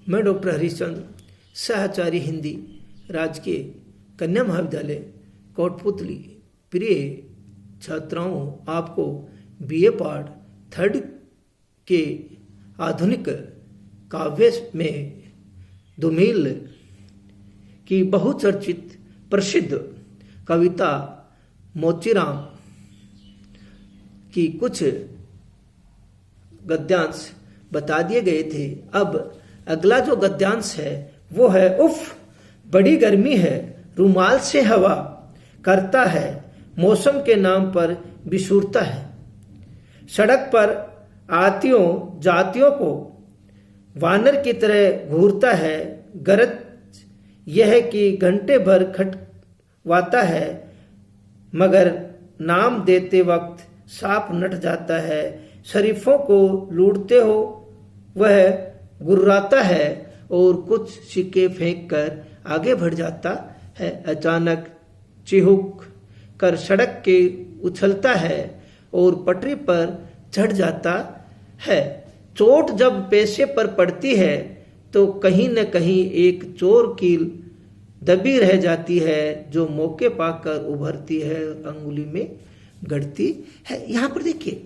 मैं डॉक्टर हरिश्चंद्र, सहचार्य हिंदी, राजकीय कन्या महाविद्यालय कोटपुतली। प्रिय छात्राओं, आपको बीए पार्ट थर्ड के आधुनिक काव्य में धूमिल की बहुचर्चित प्रसिद्ध कविता मोचीराम की कुछ गद्यांश बता दिए गए थे। अब अगला जो गद्यांश है वो है, उफ बड़ी गर्मी है, रुमाल से हवा करता है, मौसम के नाम पर बिसूरता है। सड़क पर आतियों जातियों को वानर की तरह घूरता है, गरज यह कि घंटे भर खटवाता है, मगर नाम देते वक्त सांप नट जाता है। शरीफों को लूटते हो वह गुर्राता है और कुछ सिक्के फेंक कर आगे बढ़ जाता है। अचानक चिहुक कर सड़क के उछलता है और पटरी पर चढ़ जाता है। चोट जब पैसे पर पड़ती है तो कहीं न कहीं एक चोर कील दबी रह जाती है, जो मौके पाकर उभरती है, अंगुली में गड़ती है। यहाँ पर देखिए,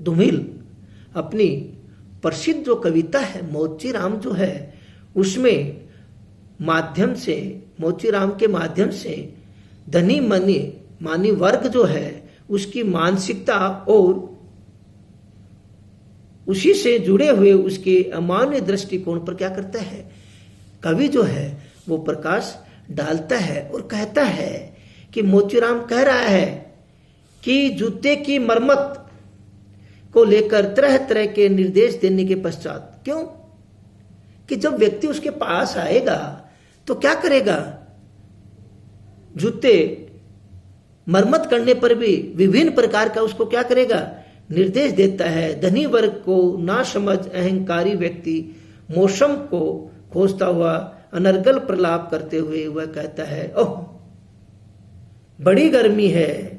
धूमिल अपनी प्रसिद्ध जो कविता है मोचीराम जो है, उसमें माध्यम से, मोचीराम के माध्यम से धनी मानी वर्ग जो है उसकी मानसिकता और उसी से जुड़े हुए उसके अमान्य दृष्टिकोण पर क्या करता है, कवि जो है वो प्रकाश डालता है और कहता है कि मोचीराम कह रहा है कि जूते की मरम्मत को लेकर तरह तरह के निर्देश देने के पश्चात, क्यों कि जब व्यक्ति उसके पास आएगा तो क्या करेगा, जूते मरम्मत करने पर भी विभिन्न प्रकार का उसको क्या करेगा, निर्देश देता है। धनी वर्ग को ना समझ अहंकारी व्यक्ति मौसम को खोजता हुआ अनर्गल प्रलाप करते हुए वह कहता है, ओह बड़ी गर्मी है,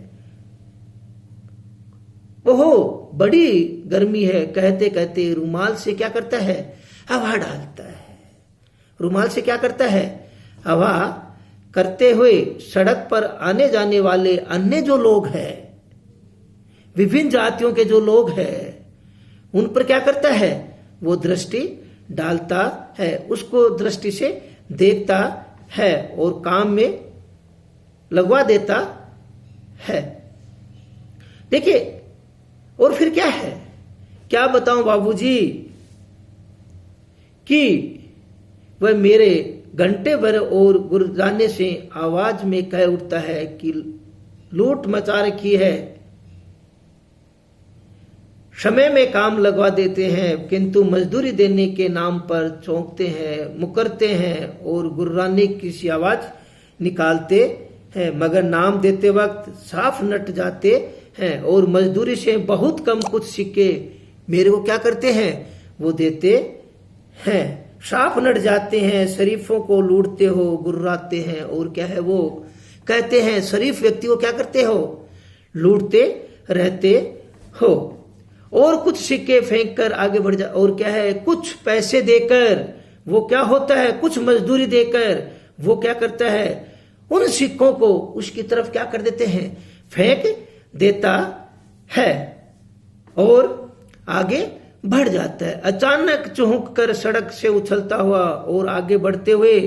ओहो बड़ी गर्मी है, कहते कहते रुमाल से क्या करता है, हवा डालता है। रुमाल से क्या करता है, हवा करते हुए सड़क पर आने जाने वाले अन्य जो लोग हैं, विभिन्न जातियों के जो लोग हैं, उन पर क्या करता है, वो दृष्टि डालता है, उसको दृष्टि से देखता है और काम में लगवा देता है। देखिए, और फिर क्या है, क्या बताऊं बाबूजी कि वह मेरे घंटे भर और गुर्राने से आवाज में कह उठता है कि लूट मचा रखी है, समय में काम लगवा देते हैं किंतु मजदूरी देने के नाम पर चौंकते हैं, मुकरते हैं और गुर्राने की सी आवाज निकालते हैं, मगर नाम देते वक्त साफ नट जाते हैं और मजदूरी से बहुत कम कुछ सिक्के मेरे को क्या करते हैं, वो देते हैं। साफ नट जाते हैं, शरीफों को लूटते हो, गुर्राते हैं, और क्या है वो कहते हैं, शरीफ व्यक्ति को क्या करते हो, लूटते रहते हो, और कुछ सिक्के फेंक कर आगे बढ़ जा, और क्या है, कुछ पैसे देकर वो क्या होता है, कुछ मजदूरी देकर वो क्या करता है, उन सिक्कों को उसकी तरफ क्या कर देते हैं, फेंक देता है और आगे बढ़ जाता है। अचानक चौंक कर सड़क से उछलता हुआ और आगे बढ़ते हुए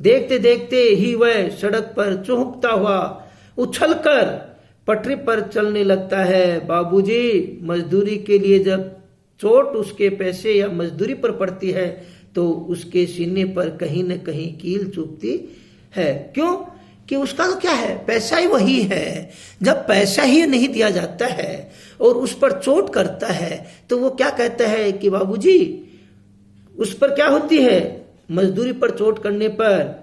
देखते देखते ही वह सड़क पर चौंकता हुआ उछलकर पटरी पर चलने लगता है। बाबूजी, मजदूरी के लिए जब चोट उसके पैसे या मजदूरी पर पड़ती है तो उसके सीने पर कहीं न कहीं कील चुभती है। क्यों कि उसका तो क्या है, पैसा ही वही है। जब पैसा ही नहीं दिया जाता है और उस पर चोट करता है तो वो क्या कहता है कि बाबूजी, उस पर क्या होती है, मजदूरी पर चोट करने पर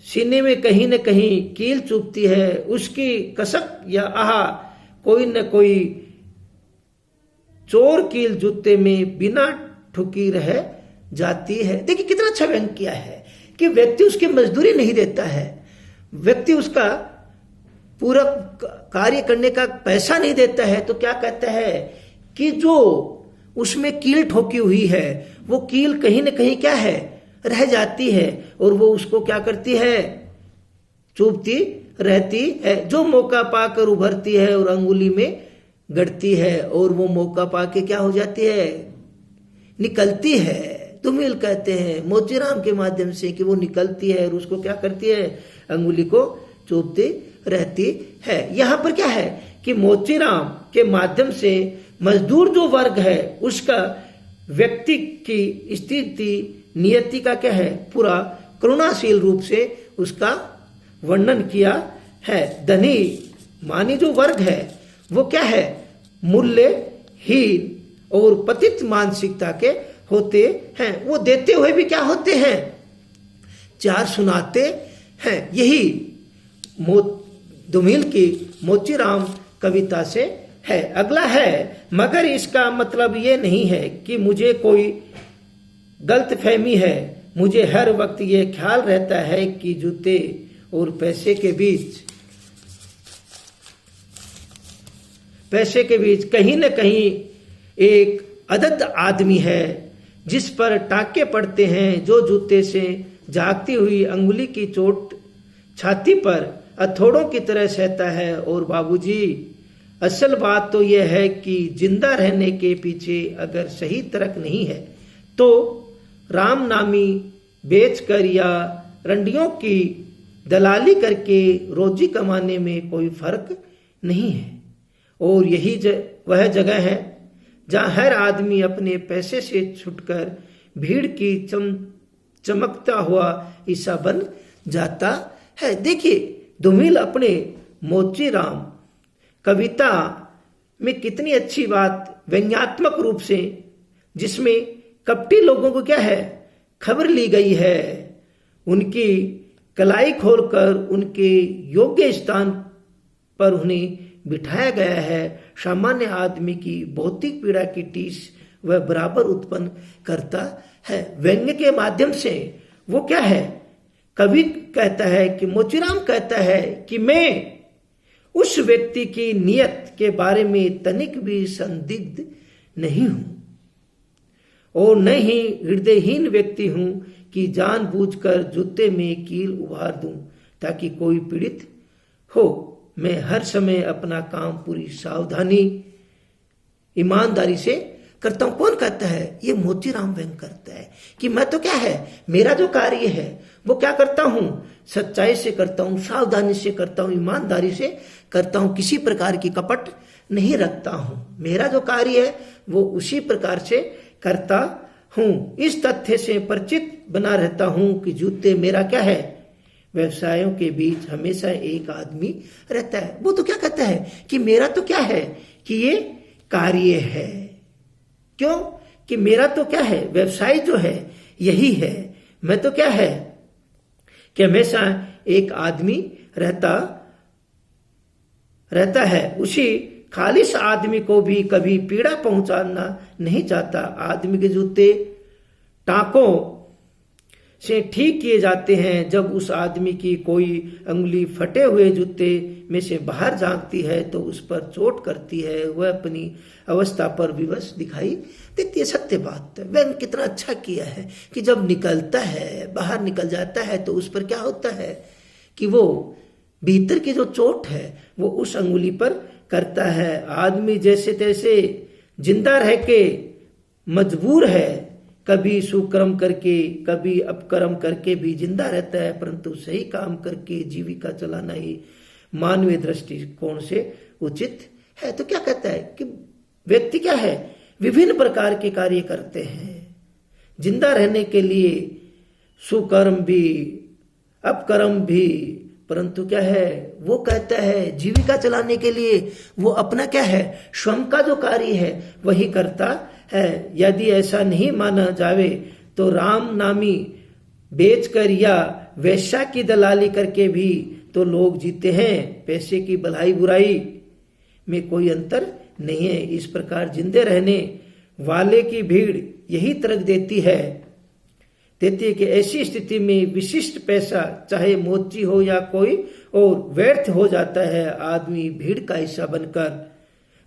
सीने में कहीं न कहीं कील चुभती है, उसकी कसक या आहा कोई न कोई चोर कील जूते में बिना ठुकी रह जाती है। देखिए कितना अच्छा व्यंग किया है कि व्यक्ति उसकी मजदूरी नहीं देता है, व्यक्ति उसका पूरा कार्य करने का पैसा नहीं देता है, तो क्या कहता है कि जो उसमें कील ठोकी हुई है वो कील कहीं न कहीं क्या है, रह जाती है और वो उसको क्या करती है, चुभती रहती है। जो मौका पाकर उभरती है और अंगुली में गड़ती है और वो मौका पाके क्या हो जाती है, निकलती है। धूमिल कहते हैं मोचीराम के माध्यम से कि वो निकलती है और उसको क्या करती है, अंगुली को चुभती रहती है। यहां पर क्या है कि मोचीराम के माध्यम से मजदूर जो वर्ग है उसका व्यक्ति की स्थिति नियति का क्या है, पूरा करुणाशील रूप से उसका वर्णन किया है। धनी मानी जो वर्ग है वो क्या है, मूल्यहीन और पतित मानसिकता के होते हैं। वो देते हुए भी क्या होते हैं, चार सुनाते हैं। यही धूमिल की मोचीराम कविता से है। अगला है, मगर इसका मतलब ये नहीं है कि मुझे कोई गलतफहमी है। मुझे हर वक्त ये ख्याल रहता है कि जूते और पैसे के बीच कहीं न कहीं एक अदद आदमी है जिस पर टाके पड़ते हैं, जो जूते से जागती हुई अंगुली की चोट छाती पर हथौड़ों की तरह सहता है। और बाबूजी, असल बात तो यह है कि जिंदा रहने के पीछे अगर सही तर्क नहीं है तो राम नामी बेचकर या रंडियों की दलाली करके रोजी कमाने में कोई फर्क नहीं है। और यही वह जगह है जहां हर आदमी अपने पैसे से छुटकर भीड़ की चमकता हुआ हिस्सा बन जाता है। देखिए धूमिल अपने मोचीराम कविता में कितनी अच्छी बात व्यंग्यात्मक रूप से, जिसमें कपटी लोगों को क्या है, खबर ली गई है, उनकी कलाई खोलकर उनके योग्य स्थान पर उन्हें बिठाया गया है। सामान्य आदमी की भौतिक पीड़ा की टीस वह बराबर उत्पन्न करता है। व्यंग्य के माध्यम से वो क्या है, कवि कहता है कि मोचीराम कहता है कि मैं उस व्यक्ति की नियत के बारे में तनिक भी संदिग्ध नहीं हूं और न ही हृदयहीन व्यक्ति हूं कि जानबूझकर जूते में कील उभार दूं ताकि कोई पीड़ित हो। मैं हर समय अपना काम पूरी सावधानी ईमानदारी से करता हूं। कौन कहता है, ये मोचीराम व्यंग करता है कि मैं तो क्या है, मेरा जो कार्य है वो क्या करता हूं, सच्चाई से करता हूं, सावधानी से करता हूं, ईमानदारी से करता हूं, किसी प्रकार की कपट नहीं रखता हूं। मेरा जो कार्य है वो उसी प्रकार से करता हूं। इस तथ्य से परिचित बना रहता हूं कि जूते मेरा क्या है, व्यवसायों के बीच हमेशा एक आदमी रहता है। वो तो क्या कहता है कि मेरा तो क्या है कि ये कार्य है। क्यों कि मेरा तो क्या है, व्यवसाय जो है यही है। मैं तो क्या है कि हमेशा एक आदमी रहता है। उसी खालिश आदमी को भी कभी पीड़ा पहुंचाना नहीं चाहता। आदमी के जूते टाकों से ठीक किए जाते हैं। जब उस आदमी की कोई अंगुली फटे हुए जूते में से बाहर झांकती है तो उस पर चोट करती है। वह अपनी अवस्था पर विवश दिखाई देती है। सत्य बात है। वह कितना अच्छा किया है कि जब निकलता है, बाहर निकल जाता है तो उस पर क्या होता है कि वो भीतर की जो चोट है वो उस अंगुली पर करता है। आदमी जैसे तैसे जिंदा रह के मजबूर है, कभी सुकर्म करके कभी अपकर्म करके भी जिंदा रहता है, परंतु सही काम करके जीविका चलाना ही मानवीय दृष्टिकोण से उचित है। तो क्या कहता है कि व्यक्ति क्या है, विभिन्न प्रकार के कार्य करते हैं जिंदा रहने के लिए, सुकर्म भी अपकर्म भी, परंतु क्या है वो कहता है जीविका चलाने के लिए वो अपना क्या है, श्रम का जो कार्य है वही करता है। यदि ऐसा नहीं माना जावे तो राम नामी बेचकर या वैश्या की दलाली करके भी तो लोग जीते हैं। पैसे की भलाई बुराई में कोई अंतर नहीं है। इस प्रकार जिंदे रहने वाले की भीड़ यही तर्क देती है कि ऐसी स्थिति में विशिष्ट पैसा चाहे मोची हो या कोई और व्यर्थ हो जाता है। आदमी भीड़ का हिस्सा बनकर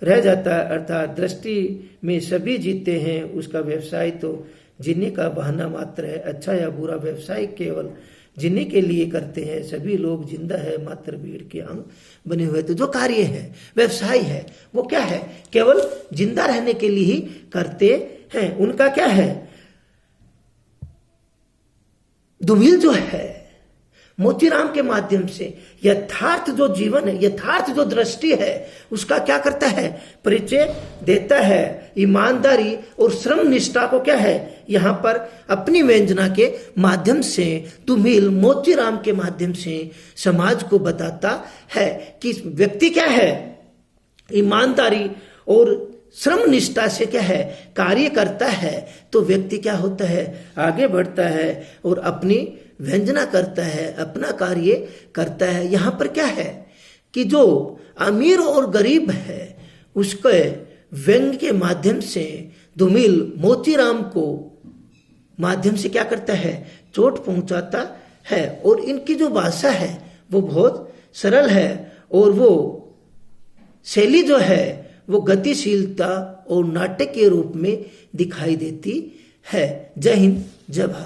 रह जाता है, अर्थात दृष्टि में सभी जीते हैं। उसका व्यवसाय तो जीने का बहाना मात्र है। अच्छा या बुरा व्यवसाय केवल जीने के लिए करते हैं। सभी लोग जिंदा है मात्र भीड़ के अंग बने हुए। तो जो कार्य है, व्यवसाय है, वो क्या है? केवल जिंदा रहने के लिए ही करते हैं। उनका क्या है? धूमिल जो है मोतीराम के माध्यम से यथार्थ जो जीवन है, यथार्थ जो दृष्टि है, उसका क्या करता है? परिचय देता है। ईमानदारी और श्रम निष्ठा को क्या है? यहां पर अपनी व्यंजना के माध्यम से धूमिल मोतीराम के माध्यम से समाज को बताता है कि व्यक्ति क्या है? ईमानदारी और श्रम निष्ठा से क्या है? कार्य करता है तो व्यक्ति क्या होता है? आगे बढ़ता है और अपनी व्यंजना करता है, अपना कार्य करता है। यहां पर क्या है कि जो अमीर और गरीब है उसके व्यंग के माध्यम से धूमिल मोतीराम को माध्यम से क्या करता है? चोट पहुंचाता है। और इनकी जो भाषा है वो बहुत सरल है और वो शैली जो है वो गतिशीलता और नाटक के रूप में दिखाई देती है। जय हिंद, जय भारत।